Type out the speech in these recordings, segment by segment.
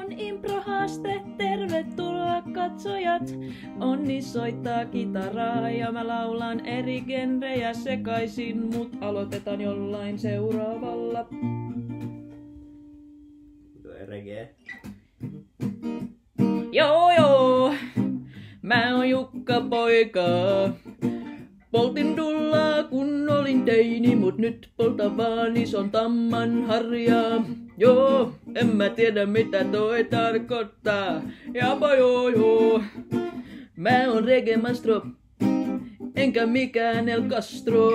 on improhaaste, tervetuloa katsojat. Onni soittaa kitaraa ja mä laulan eri genrejä sekaisin, mut aloitetaan jollain seuraavalla. Reggae. Joo, mä oon Jukka poika. Poltin dullaa kun olin teini, mut nyt polta vaan ison tamman harjaa. Joo, en mä tiedä mitä toi tarkoittaa. Japa joo. Mä oon reggae maestro, enkä mikään El Castro.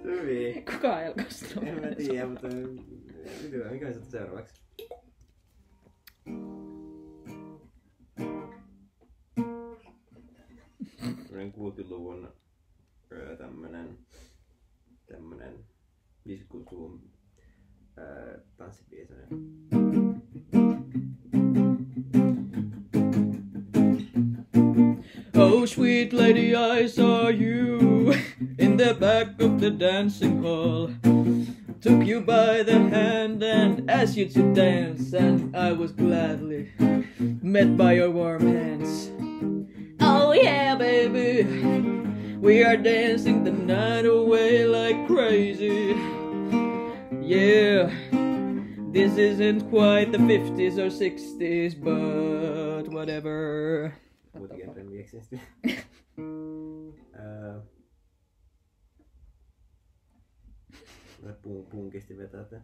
Hyvin. Kuka on El Castro? En mä tiedä, mutta mikä on seuraavaksi? Tämmönen 60-luvun tämmönen 50-luvun tanssibiisi. Oh sweet lady, I saw you in the back of the dancing hall. Took you by the hand and asked you to dance, and I was gladly met by your warm hands. Oh yeah, baby, we are dancing the night away like crazy. Yeah, this isn't quite the 50s or 60s, but whatever. Punkisti vetää tää.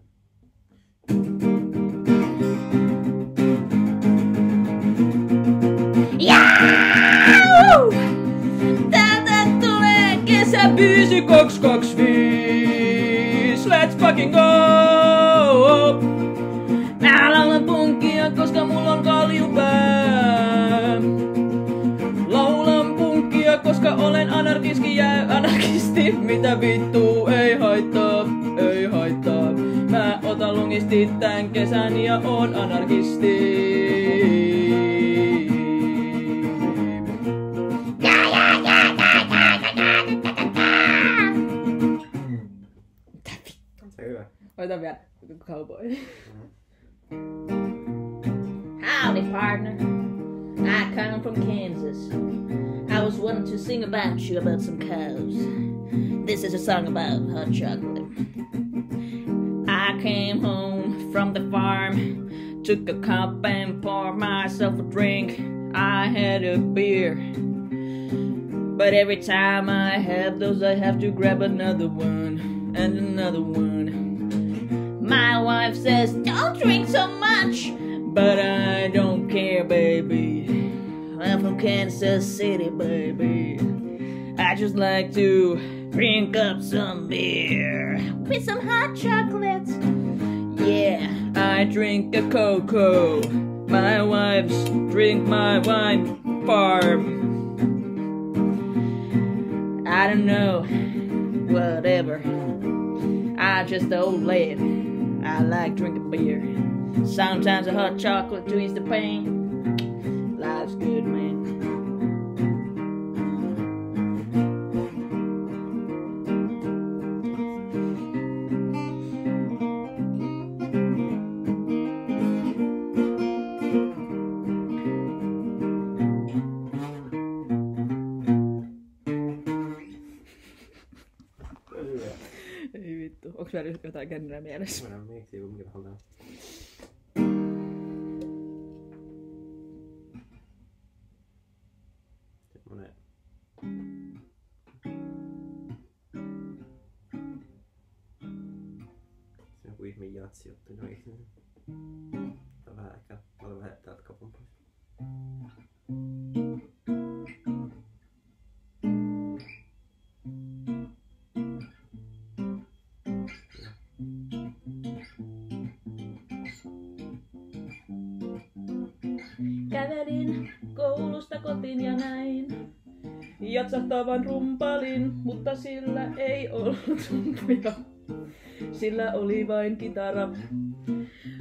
Täältä tulee kesäbyysi 225. Let's fucking go! Mä laulan punkia, koska mulla on kaljupää. Laulan punkia, koska olen anarkisti. Mitä vittu, ei haittaa. Mä otan lungisti tän kesän ja oon anarkisti. Oita vielä cowboy. Howdy partner, I come from Kansas. I was wanting to sing about you about some cows. This is a song about hot chocolate. I came home from the farm, took a cup and poured myself a drink. I had a beer, but every time I have those I have to grab another one and another one. My wife says, don't drink so much, but I don't care, baby. I'm from Kansas City, baby. I just like to drink up some beer with some hot chocolate. Yeah, I drink a cocoa. My wife's drink my wine farm. I don't know, whatever. I'm just an old lad. I like drinking beer. Sometimes a hot chocolate to ease the pain. Life's good, man. Ei vittu. Onks vielä jotain genreä mielessä? Mä en miksi joku mikä haluaa. Semmonen... Se on joku ihme jatsi juttu. No eikö se? Tää on vähän ehkä... Mä otan vähän täältä kapun pois. Kävelin koulusta kotiin ja näin jatsahtavan rumpalin, mutta sillä ei ollut rumpuja. Sillä oli vain kitara.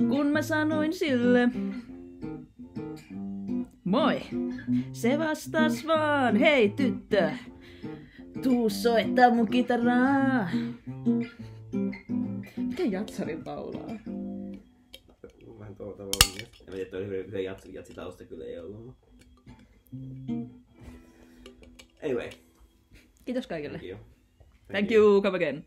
Kun mä sanoin sille, moi, se vastas vaan, hei tyttö, tuu soittaa mun kitaraa. Miten jatsarin laulaa? Vähän vähän tuolla tavalla. En tiedä, että oli hyvä jatsitausta kyllä ei ollut. Anyway. Kiitos kaikille. Thank you. Thank you, come again.